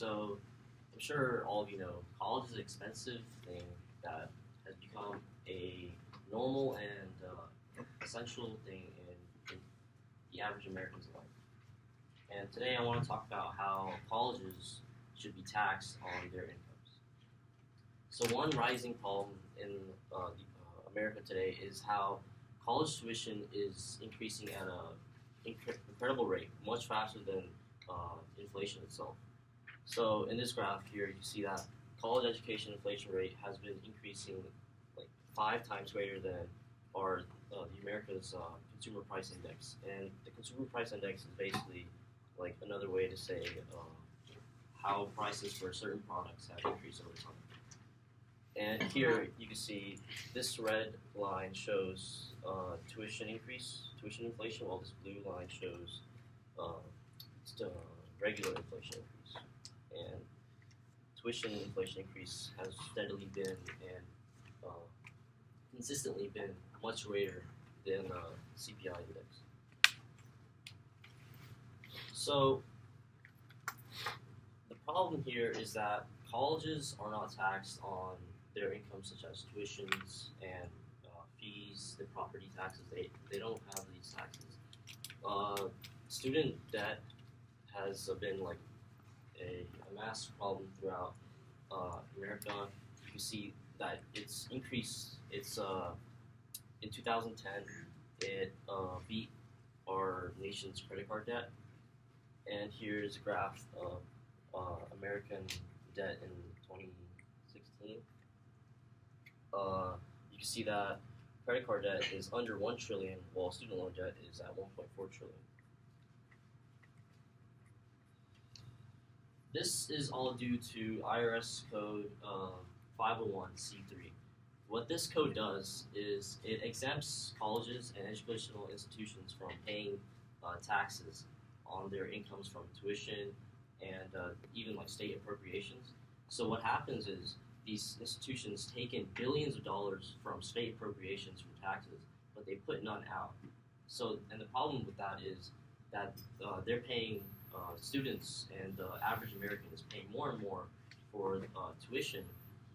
So I'm sure all of you know college is an expensive thing that has become a normal and essential thing in the average American's life. And today I want to talk about how colleges should be taxed on their incomes. So one rising problem in America today is how college tuition is increasing at an incredible rate, much faster than inflation itself. So in this graph here, you can see that college education inflation rate has been increasing like 5 times greater than our the America's consumer price index. And the consumer price index is basically like another way to say how prices for certain products have increased over time. And here you can see this red line shows tuition increase, tuition inflation, while this blue line shows regular inflation increase. And tuition inflation increase has steadily been and consistently been much greater than CPI index. So the problem here is that colleges are not taxed on their income, such as tuitions and fees, the property taxes. They don't have these taxes. Student debt has been like a massive problem throughout America. You can see that it's increased. It's in 2010, it beat our nation's credit card debt. And here's a graph of American debt in 2016. You can see that credit card debt is under 1 trillion, while student loan debt is at 1.4 trillion. This is all due to IRS code 501c3. What this code does is it exempts colleges and educational institutions from paying taxes on their incomes from tuition and even like state appropriations. So what happens is these institutions take in billions of dollars from state appropriations from taxes, but they put none out. So, and the problem with that is that they're paying students, and the average American is paying more and more for tuition,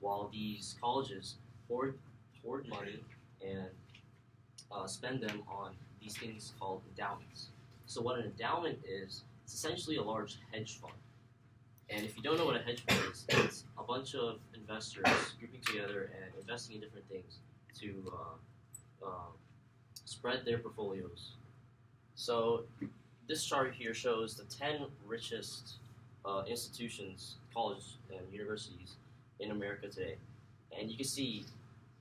while these colleges hoard money and spend them on these things called endowments. So what an endowment is, it's essentially a large hedge fund. And if you don't know what a hedge fund is, it's a bunch of investors grouping together and investing in different things to spread their portfolios. So this chart here shows the 10 richest institutions, colleges and universities in America today. And you can see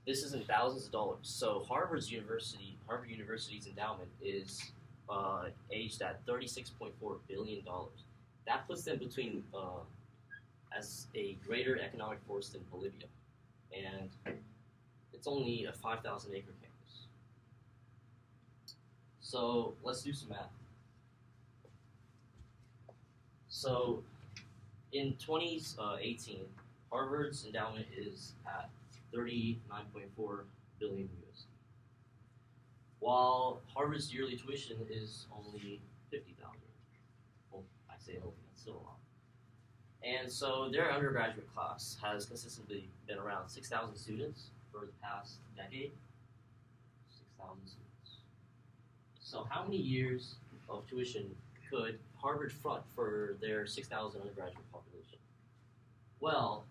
this is in thousands of dollars. So Harvard University's endowment is aged at $36.4 billion. That puts them between as a greater economic force than Bolivia, and it's only a 5,000-acre campus. So let's do some math. So in 2018, Harvard's endowment is at 39.4 billion US, while Harvard's yearly tuition is only 50,000. Well, I say only, that's still a lot. And so their undergraduate class has consistently been around 6,000 students for the past decade. 6,000 students. So how many years of tuition could Harvard front for their 6,000 undergraduate population? Well,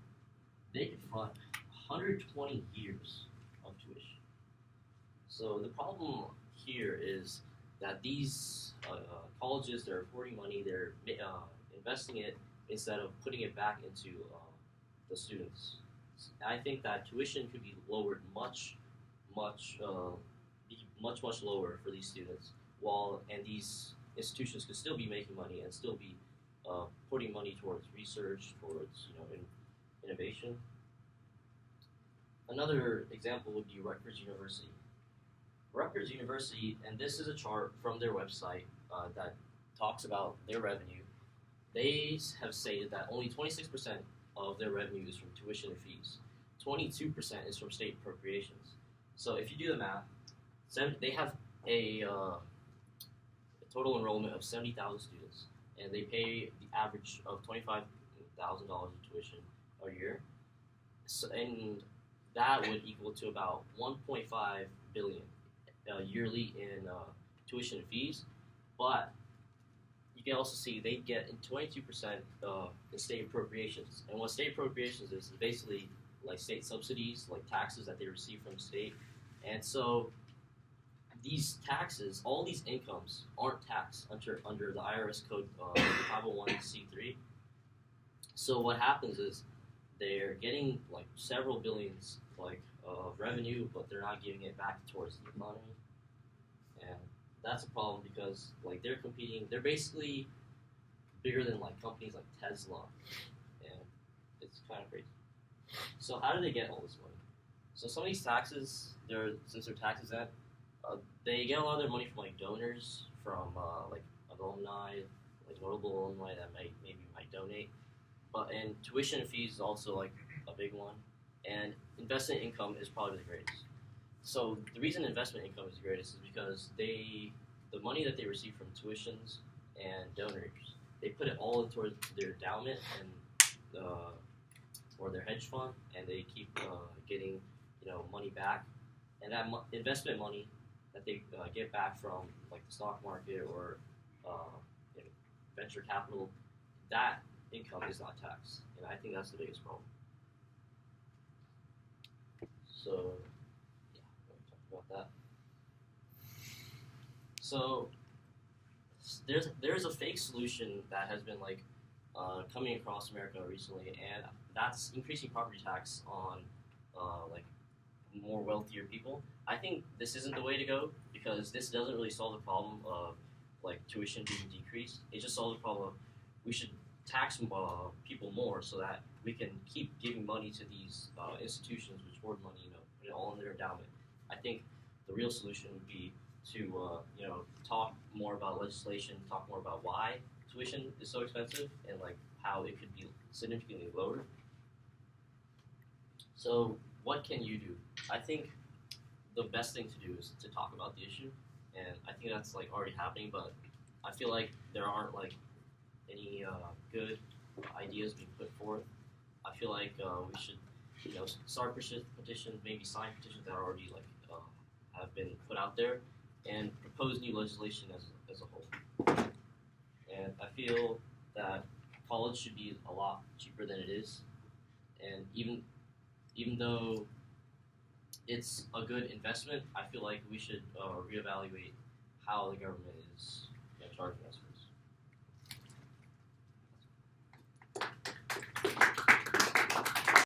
they could front 120 years of tuition. So the problem here is that these colleges, they're hoarding money, they're investing it instead of putting it back into the students. I think that tuition could be lowered much lower for these students, and these institutions could still be making money and still be putting money towards research, towards innovation. Another example would be Rutgers University. Rutgers University, and this is a chart from their website that talks about their revenue. They have stated that only 26% of their revenue is from tuition and fees. 22% is from state appropriations. So if you do the math, they have a total enrollment of 70,000 students, and they pay the average of $100,000 in tuition a year, so, and that would equal to about 1.5 billion yearly in tuition and fees. But you can also see they get in 22% in state appropriations. And what state appropriations is basically like state subsidies, like taxes that they receive from the state. And so these taxes, all these incomes, aren't taxed under the IRS code 501c3. So what happens is they're getting like several billions like of revenue, but they're not giving it back towards the economy, and that's a problem because like they're competing. They're basically bigger than like companies like Tesla, and it's kind of crazy. So how do they get all this money? So some of these taxes, since they're tax exempt, they get a lot of their money from like donors, from like alumni, like notable alumni that might donate. But and tuition and fees is also like a big one, and investment income is probably the greatest. So the reason investment income is the greatest is because the money that they receive from tuitions and donors, they put it all into their endowment and or their hedge fund, and they keep getting money back, and that investment money that they get back from like the stock market or you know, venture capital, that income is not taxed, and I think that's the biggest problem. So yeah, we're going to talk about that. So there's a fake solution that has been like coming across America recently, and that's increasing property tax on like more wealthier people. I think this isn't the way to go because this doesn't really solve the problem of like tuition being decreased. It just solves the problem of we should tax people more so that we can keep giving money to these institutions which hoard money, put it all in their endowment. I think the real solution would be to talk more about legislation, talk more about why tuition is so expensive and like how it could be significantly lowered. So what can you do? I think the best thing to do is to talk about the issue, and I think that's like already happening. But I feel like there aren't like any good ideas being put forth. I feel like we should, start petitions, maybe sign petitions that are already like have been put out there, and propose new legislation as a whole. And I feel that college should be a lot cheaper than it is, and even though it's a good investment, I feel like we should reevaluate how the government is charging us